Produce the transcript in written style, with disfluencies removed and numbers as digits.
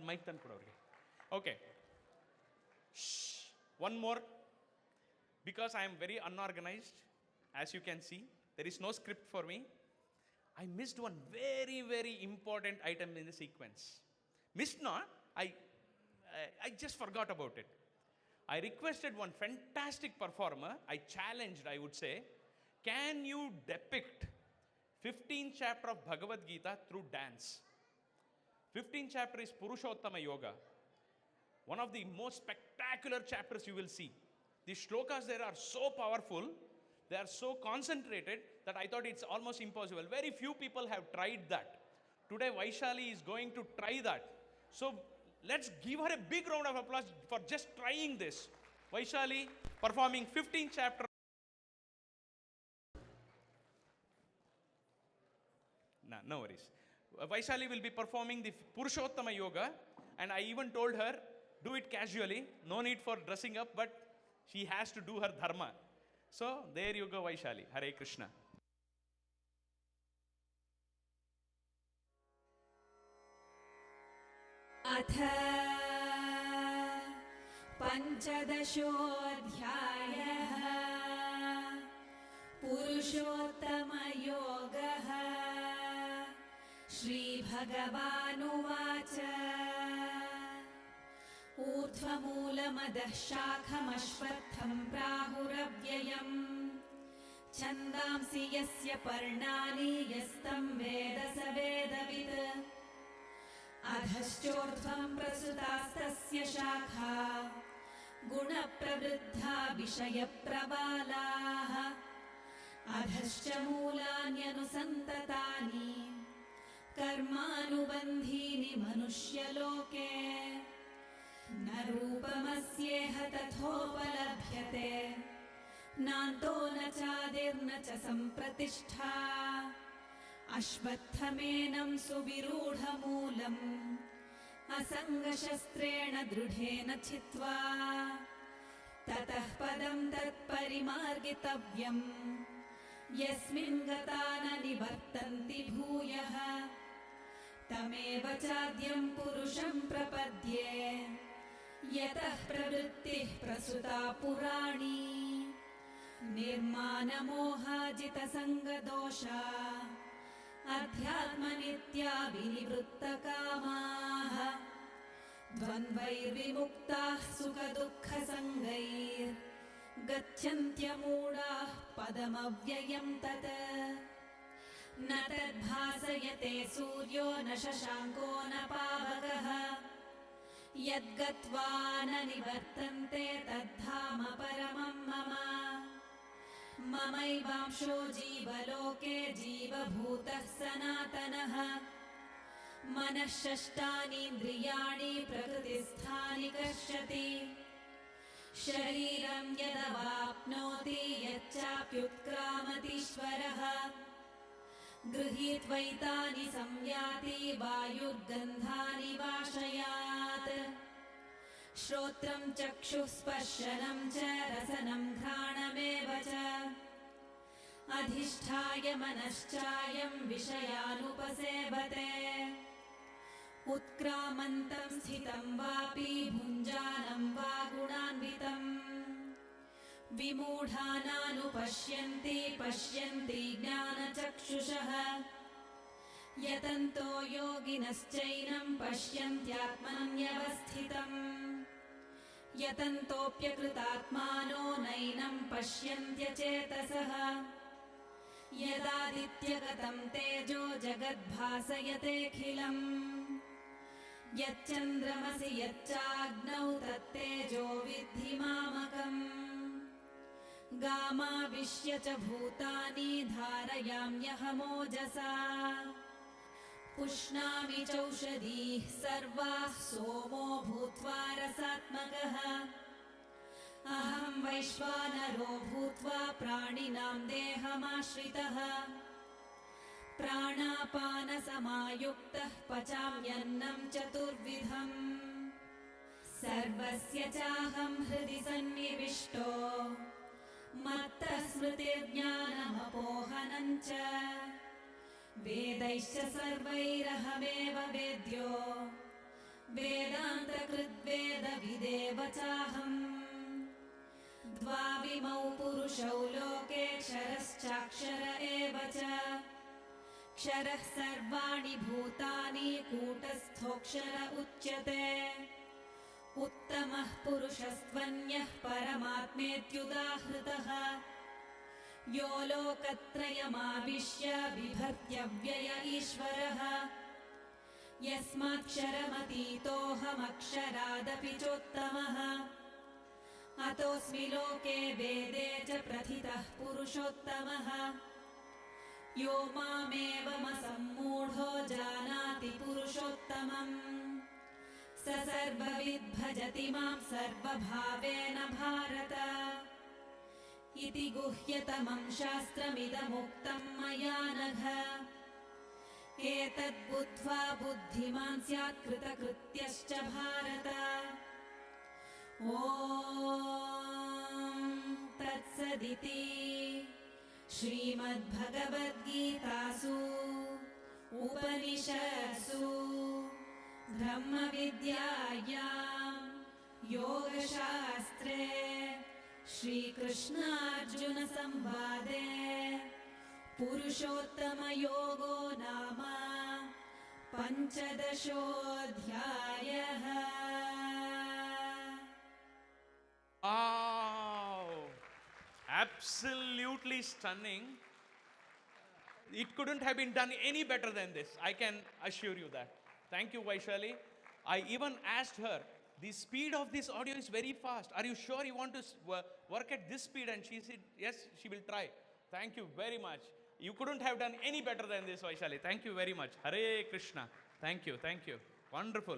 Mic ತಂದು ಕೊಡೋರಿಗೆ. Okay, one more, because I am very unorganised, as you can see, there is no script for me. I missed one very, very important item in the sequence. Missed not, I just forgot about it. I requested one fantastic performer, I challenged, I would say, can you depict 15th chapter of Bhagavad Gita through dance? 15th chapter is Purushottama Yoga. One of the most spectacular chapters you will see. The shlokas there are so powerful, they are so concentrated that I thought it's almost impossible. Very few people have tried that. Today Vaishali is going to try that. So let's give her a big round of applause for just trying this. Vaishali performing 15th chapter. No worries. Vaishali will be performing the Purushottama Yoga, and I even told her, do it casually, no need for dressing up, but she has to do her dharma. So there you go, Vaishali. Hare Krishna. अथ पञ्चदशोऽध्यायः पुरुषोत्तमयोगः। श्रीभगवानुवाच ऊर्ध्वमूलमदः शाखमश्वत्थं प्राहुरव्ययम् छन्दांसि यस्य पर्णानि यस्तं वेद स वेदवित् अधश्चोर्ध्वं प्रसृतास्तस्य शाखा गुणप्रवृद्धा विषयप्रबालाः अधश्च मूलान्यनुसन्ततानि कर्मानुबन्धीनि मनुष्यलोके न रूपमस्येह तथोपलभ्यते नान्तो न चादिर्न च सम्प्रतिष्ठा अश्वत्थमेनं सुविरूढमूलम् असङ्गशस्त्रेण दृढेन छित्त्वा ततः पदं तत्परिमार्गितव्यम् यस्मिन् गता न निवर्तन्ति भूयः तमेव चाद्यं पुरुषं प्रपद्ये यतः प्रवृत्तिः प्रसृता पुराणी निर्मानमोहाजितसङ्गदोषा अध्यात्मनित्या विनिवृत्तकामाः द्वन्द्वैर्विमुक्ताः सुखदुःखसङ्गैर्गच्छन्त्यमूढाः पदमव्ययं तत् न तद्भासयते सूर्यो न शशाङ्को न पावकः यद्गत्वा न निवर्तन्ते तद्धाम परमं मम ममैवांशो जीवलोके जीवभूतः सनातनः मनः षष्ठानीन्द्रियाणि प्रकृतिस्थानि कर्षति शरीरं यदवाप्नोति यच्चाप्युत्क्रामतीश्वरः गृहीत्वैतानि संयाति वायुर्गन्धानि वाशयात् श्रोत्रं चक्षुः स्पर्शनं च रसनं घ्राणमेव च अधिष्ठाय मनश्चायं विषयानुपसेवते उत्क्रामन्तं स्थितं वापि भुञ्जानं वा गुणान्वितम् विमूढानानुपश्यन्ति पश्यन्ति ज्ञानचक्षुषः यतन्तो योगिनश्चैनं पश्यन्त्यात्मन्यवस्थितम् यतन्तोऽप्यकृतात्मानो नैनं पश्यन्त्यचेतसः यदादित्यगतं तेजो जगद्भासयतेऽखिलम् यच्चन्द्रमसि यच्चाग्नौ तत्तेजो विद्धि मामकम् गामाविश्य च भूतानि धारयाम्यहमोजसा पुष्णामि चौषधीः सर्वाः सोमो भूत्वा रसात्मकः अहं वैश्वानरो भूत्वा प्राणिनां देहमाश्रितः प्राणापानसमायुक्तः पचाम्यन्नं चतुर्विधम् सर्वस्य चाहं हृदि सन्निविष्टो मत्तः स्मृतिर्ज्ञानमपोहनं च वेदैश्च सर्वैरहमेव वेद्यो वेदान्तकृद्वेदविदेव चाहम् द्वाविमौ पुरुषौ लोके क्षरश्चाक्षर एव च क्षरः सर्वाणि भूतानि कूटस्थोऽक्षर उच्यते उत्तमः पुरुषस्त्वन्यः परमात्मेत्युदाहृतः यो लोकत्रयमाविश्य बिभर्त्यव्यय ईश्वरः यस्माक्षरमतीतोऽहमक्षरादपि चोत्तमः अतोऽस्मि लोके वेदे च प्रथितः पुरुषोत्तमः यो मामेवमसम्मूढो जानाति पुरुषोत्तमम् स सर्वविद् भजति मां सर्वभावेन भारत इति गुह्यतमं शास्त्रमिदमुक्तं मया नघ एतद्बुद्ध्वा बुद्धिमान् स्यात् कृतकृत्यश्च भारत ॐ तत्सदिति श्रीमद्भगवद्गीतासु उपनिषत्सु ब्रह्मविद्यायां योगशास्त्रे श्रीकृष्णार्जुनसंवादे पुरुषोत्तमयोगो नाम पञ्चदशोऽध्यायः। Wow! Absolutely stunning. It couldn't have been done any better than this. I can assure you that. Thank you, Vaishali. I even asked her, the speed of this audio is very fast. Are you sure you want to work at this speed? And she said, yes, she will try. Thank you very much. You couldn't have done any better than this, Vaishali. Thank you very much. Hare Krishna. Thank you. Thank you. Wonderful.